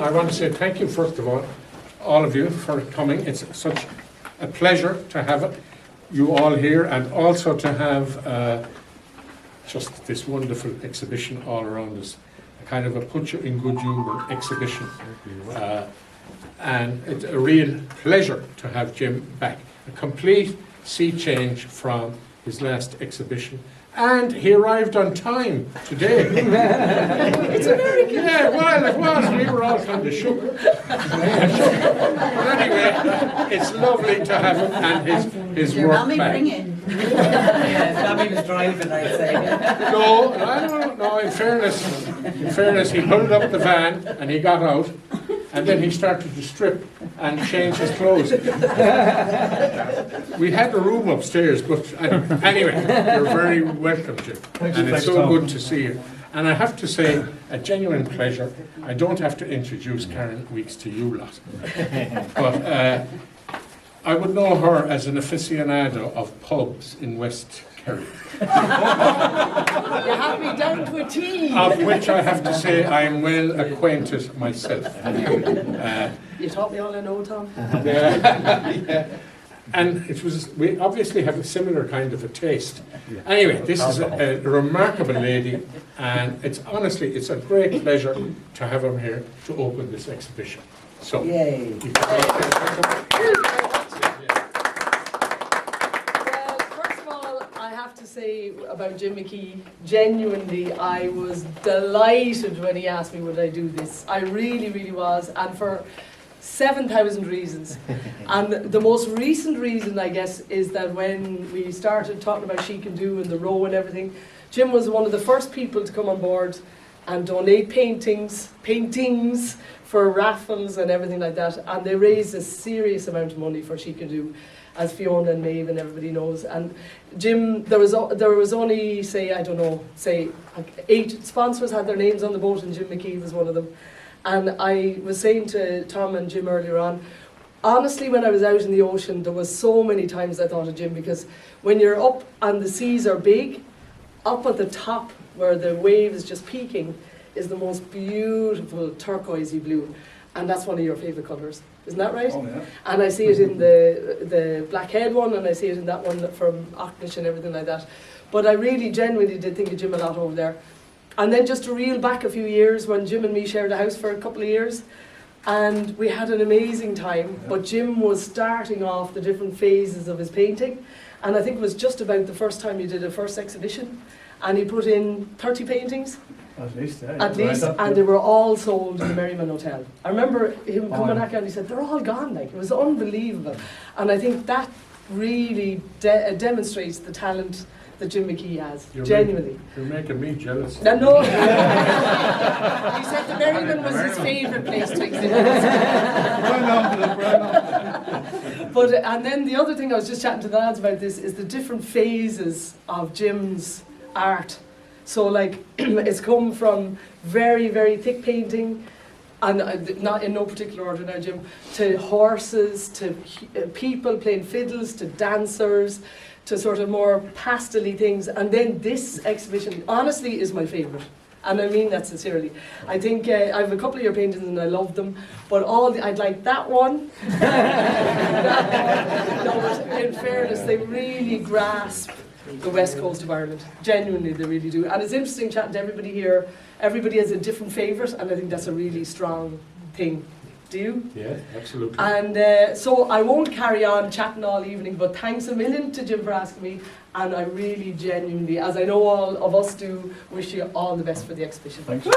I want to say thank you, first of all of you, for coming. It's such a pleasure to have you all here, and also to have just this wonderful exhibition all around us. A kind of a put you in good humour exhibition. And it's a real pleasure to have Jim back. A complete sea change from his last exhibition. And he arrived on time today. It's American. Yeah, well, it was. We were all kind of shook. But anyway, it's lovely to have him and his Your work mommy back. bring in. Yeah, mommy was driving, I'd say. No, I don't know. In fairness, he pulled up the van and he got out, and then he started to strip and change his clothes. We had a room upstairs, but anyway, you're very welcome, Jim. And it's so good to see you. And I have to say, a genuine pleasure. I don't have to introduce Karen Weeks to you lot. But I would know her as an aficionado of pubs in West Kerry. You have me down to a T. Of which I have to say I am well acquainted myself. You taught me all I know, Tom. Yeah. And we obviously have a similar kind of a taste. Anyway, this is a remarkable lady, and it's a great pleasure to have her here to open this exhibition. So, Yay. Say about Jim McKee, genuinely I was delighted when he asked me would I do this. I really, really was, and for 7,000 reasons. And the most recent reason, I guess, is that when we started talking about She Can Do and the row and everything, Jim was one of the first people to come on board and donate paintings for raffles and everything like that, and they raised a serious amount of money for She Can Do, as Fiona and Maeve and everybody knows. And Jim, there was only, say 8 sponsors had their names on the boat, and Jim McKee was one of them. And I was saying to Tom and Jim earlier on, honestly, when I was out in the ocean, there was so many times I thought of Jim, because when you're up and the seas are big, up at the top where the wave is just peaking is the most beautiful turquoisey blue. And that's one of your favourite colours. Isn't that right? Oh, yeah. And I see it in the Blackhead one, and I see it in that one from Auckland and everything like that. But I really genuinely did think of Jim a lot over there. And then just to reel back a few years, when Jim and me shared a house for a couple of years, and we had an amazing time, but Jim was starting off the different phases of his painting, and I think it was just about the first time he did a first exhibition, and he put in 30 paintings. At least, yeah. At least, and they were all sold in the Merriman Hotel. I remember him coming back and he said, they're all gone, like, it was unbelievable. And I think that really demonstrates the talent that Jim McKee has, genuinely. You're making me jealous. No. He said the Merriman was his favourite place to exhibit. But, and then the other thing I was just chatting to the lads about this is the different phases of Jim's art. So like, it's come from very, very thick painting, and not in no particular order now, Jim, to horses, to people playing fiddles, to dancers, to sort of more pastel-y things. And then this exhibition, honestly, is my favourite. And I mean that sincerely. I think I have a couple of your paintings and I love them, but I'd like that one. No, but in fairness, they really grasp the west coast of Ireland. Genuinely, they really do. And it's interesting chatting to everybody here. Everybody has a different favourite, and I think that's a really strong thing. Do you? Yeah, absolutely. And so I won't carry on chatting all evening, but thanks a million to Jim for asking me, and I really genuinely, as I know all of us do, wish you all the best for the exhibition. Thanks.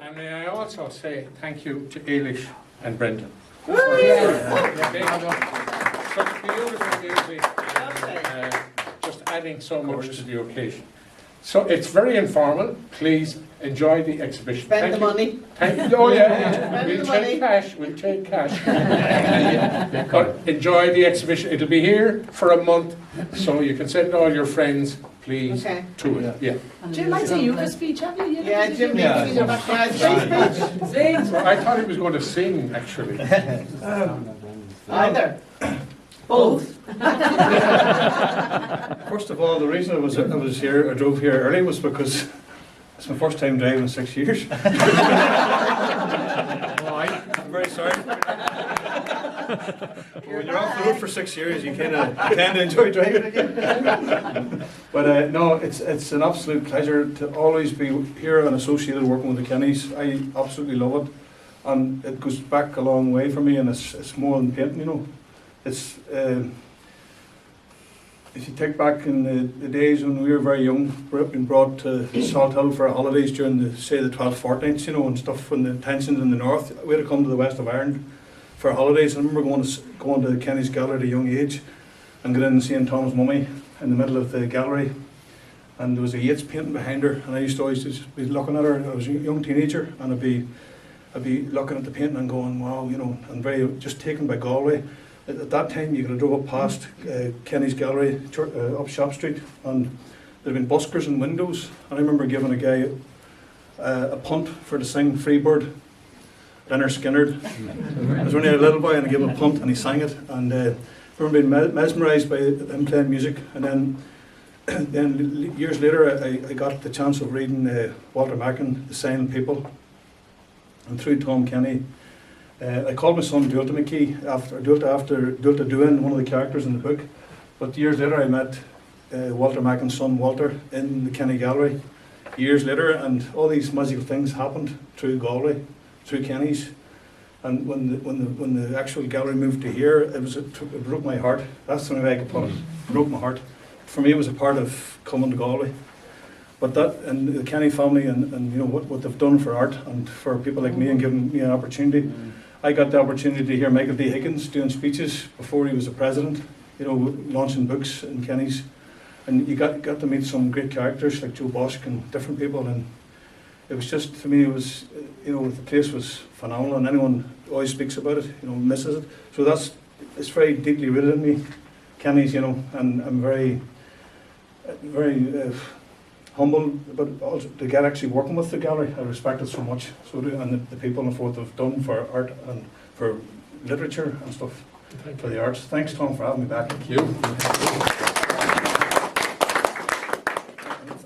And may I also say thank you to Eilish and Brendan. Such beautiful music, just adding so much to the occasion. So it's very informal. Please enjoy the exhibition. Spend the money. Oh yeah, we'll take cash. We'll take cash. But enjoy the exhibition. It'll be here for a month, so you can send all your friends, please, to it. Yeah. Jim, I say you have a speech, have you? Yeah, Jim needs to Sing. I thought he was going to sing, actually. Either. Both. First of all, the reason I was here, I drove here early, was because it's my first time driving in 6 years. I'm very sorry. When you're off the road for 6 years, you kind of tend to enjoy driving again. But no, it's an absolute pleasure to always be here and associated working with the Kennys. I absolutely love it, and it goes back a long way for me. And it's more than painting, you know. It's if you take back in the days when we were very young, being brought to Salt Hill for holidays during the 12 fortnights, you know, and stuff, when the tensions in the north, we had to come to the west of Ireland for holidays. I remember going to Kenny's gallery at a young age and going in and seeing Tom's mummy in the middle of the gallery, and there was a Yeats painting behind her, and I used to always just be looking at her. I was a young teenager, and I'd be looking at the painting and going, wow, you know, and very just taken by Galway. At that time, you could have drove up past Kenny's gallery up Shop Street, and there had been buskers in windows. And I remember giving a guy a punt for to sing Freebird, Leonard Skinner. I was only a little boy, and I gave him a punt, and he sang it. And I remember being mesmerised by him playing music. And then years later, I got the chance of reading Walter Mackin, The Silent People, and through Tom Kenny. I called my son Dulta McKee after Dulta Duin, one of the characters in the book. But years later, I met Walter Mackin's son Walter in the Kenny Gallery. Years later, and all these magical things happened through Galway, through Kenny's. And when the actual gallery moved to here, it broke my heart. That's the only way I could put it. It broke my heart. For me, it was a part of coming to Galway. But that, and the Kenny family, and you know what they've done for art and for people like me, and giving me an opportunity. I got the opportunity to hear Michael D. Higgins doing speeches before he was a president, you know, launching books in Kenny's. And you got to meet some great characters like Joe Bosch and different people. And it was just, for me, it was, you know, the place was phenomenal, and anyone who always speaks about it, you know, misses it. So it's very deeply rooted in me, Kenny's, you know, and I'm very, very humbled, but also to get actually working with the gallery. I respect it so much. So and the people and what they've done for art and for literature and stuff, for the arts. Thanks, Tom, for having me back. Thank you.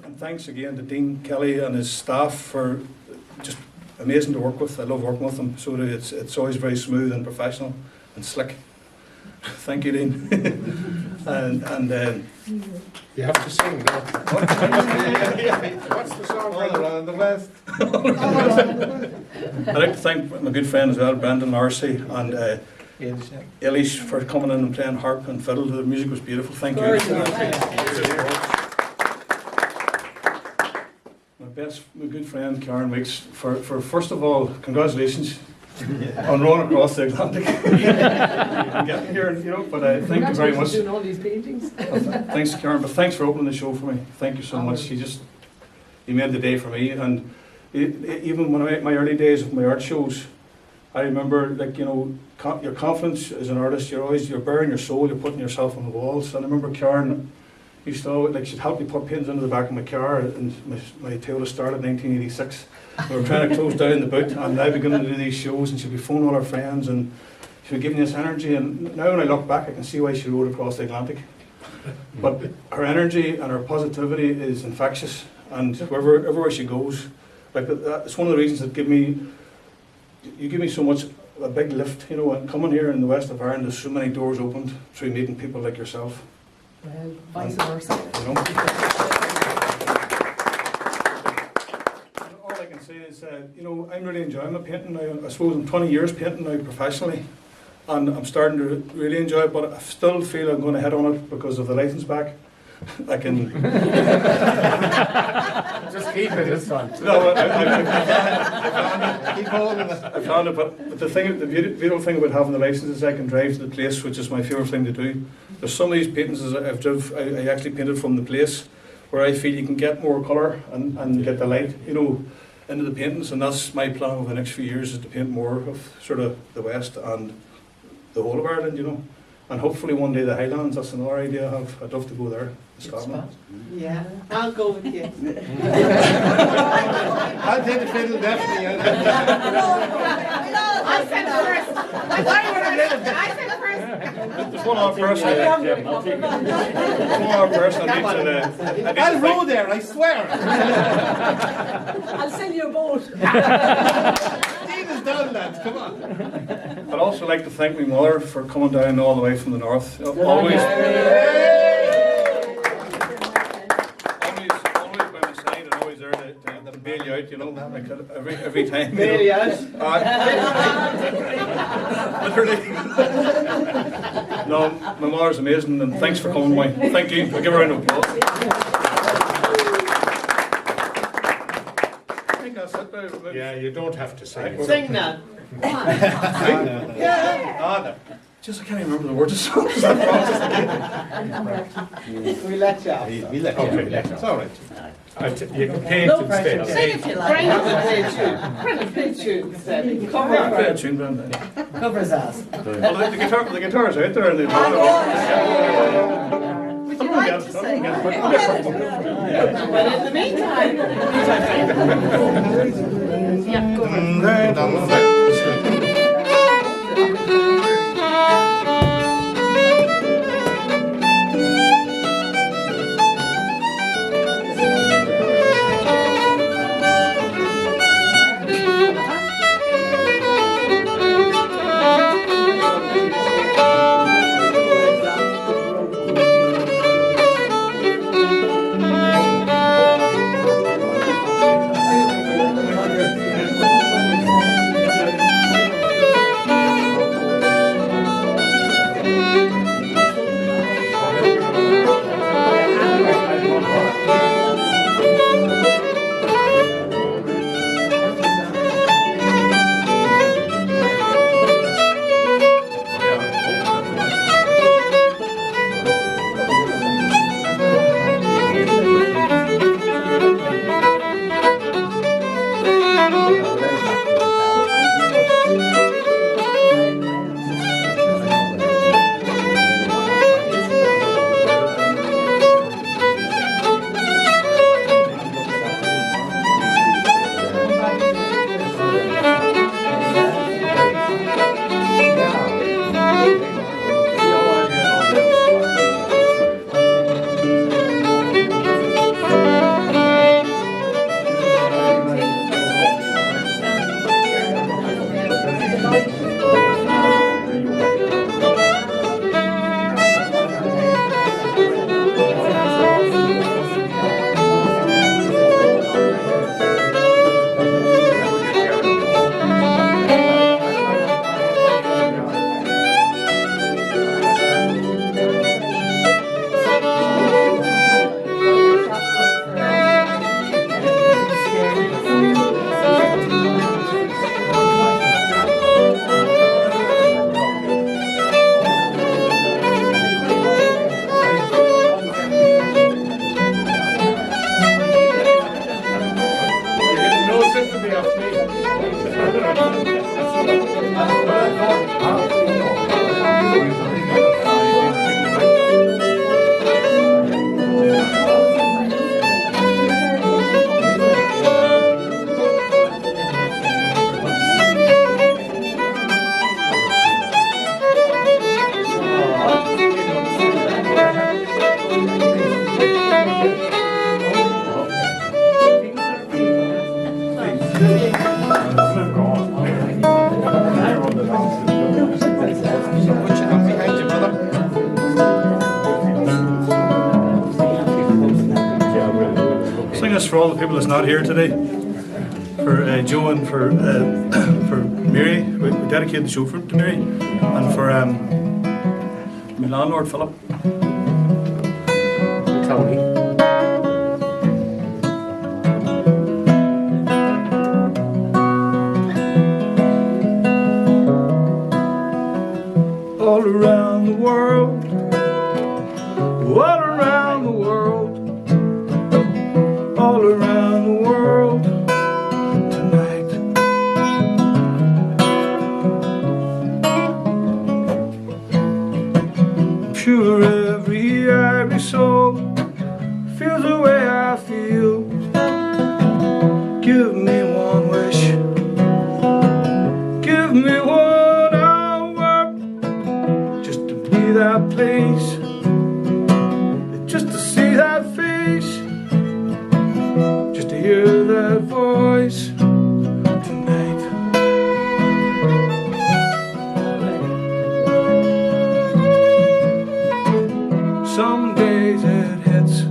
And thanks again to Dean Kelly and his staff for just amazing to work with. I love working with them. So it's always very smooth and professional and slick. Thank you, Dean. and You have to sing now. What's the song? All around the West. I'd like to thank my good friend as well, Brendan Larrissey, and Elish for coming in and playing harp and fiddle. The music was beautiful. Thank you. My good friend Karen Weeks for first of all, congratulations on rowing across the Atlantic and getting here, you know. But thank you very much. Doing all these paintings. Thanks, Karen. But thanks for opening the show for me. Thank you so much. You made the day for me. And even when my early days of my art shows, I remember, like, you know, your confidence as an artist. You're bearing your soul. You're putting yourself on the walls. And I remember Karen used to always, like, she'd help me put pins into the back of my car. And my Toyota started in 1986. We were trying to close down the boot, and I began to do these shows, and she'd be phoning all her friends, and she would give me this energy. And now when I look back, I can see why she rode across the Atlantic. But her energy and her positivity is infectious, and everywhere she goes, like, it's one of the reasons that you give me so much, a big lift, you know. And coming here in the west of Ireland, there's so many doors opened through meeting people like yourself. Well, vice versa. You know? All I can say is, you know, I'm really enjoying my painting now. I suppose I'm 20 years painting now professionally, and I'm starting to really enjoy it, but I still feel I'm going to hit on it because of the license back. I can... Just keep it this time. No, I found it, but the beautiful thing about having the license is I can drive to the place, which is my favourite thing to do. There's some of these paintings I actually painted from the place where I feel you can get more colour and get the light, you know, into the paintings, and that's my plan over the next few years, is to paint more of sort of the West and the whole of Ireland, you know. And hopefully one day the Highlands, that's another idea I have. I'd love to go there, Scotland. Yeah, I'll go with you. I'll take the fiddle, definitely. I said the first. I said the first. There's one other person. One other person I need to. I'll row there, I swear. I'll sell you a boat. Dean is done, lads, come on. I'd also like to thank my mother for coming down all the way from the north. Always by my side and always there to bail you out, you know, like every time. Bail you out? Literally. No, my mother's amazing, and thanks for coming, Mike. Thank you. I'll give her a round of applause. I think that's it now. Yeah, you don't have to sing it. Sing now. Yeah. Just I can't even remember the words of songs. We let you off. We let you Okay, have it. It's all right. You can paint No instead. Sing if you like. Brendan will play a tune. Brendan play a tune instead. Cover Yeah, play a it. tune, Brendan. Cover his ass. Well, the guitar's out there. And Would you like to sing? But in the meantime. Yeah, go on. For all the people that's not here today, for Joe and for Mary, we dedicate the show to Mary, and for my landlord Philip. Tony. All around the world, all around the world, all around the world tonight. I'm sure every Irish soul feels the way I feel. Give me one wish, give me one hour, just to place, just to see that face, just to hear that voice tonight. Some days it hits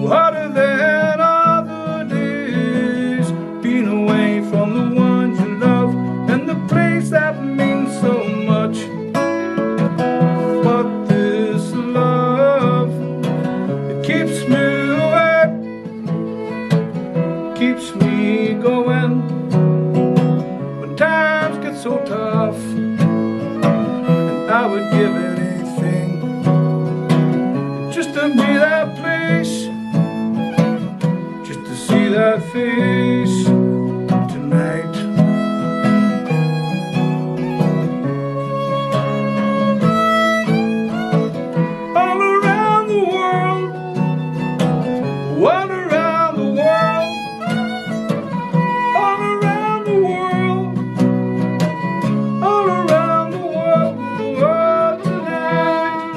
harder than other days, being away from the ones you love and the place that means so much. But this love, it keeps me awake, keeps me going when times get so tough. And I would give anything just to be that place, just to see that face tonight. All around the world, all around the world, all around the world, all around the world tonight.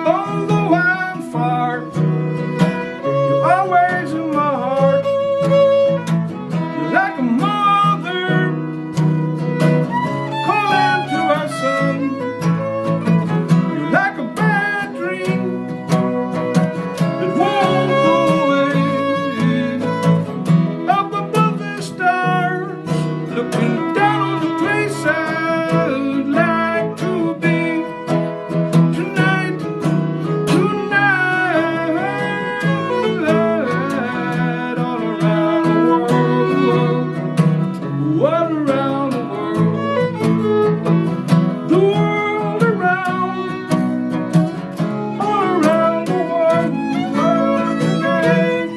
Although I'm far, you're always in my heart. You're like a mother calling to her son. You're like a bad dream that won't go away. Up above the stars, looking down on the place I'd like to be tonight, tonight, all around the world, all around the world, the world around, all around the world tonight.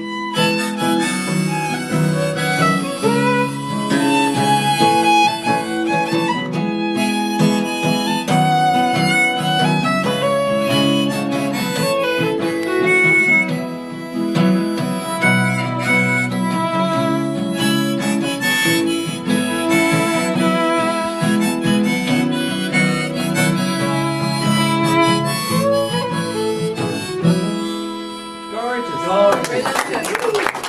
Gorgeous. Brilliant.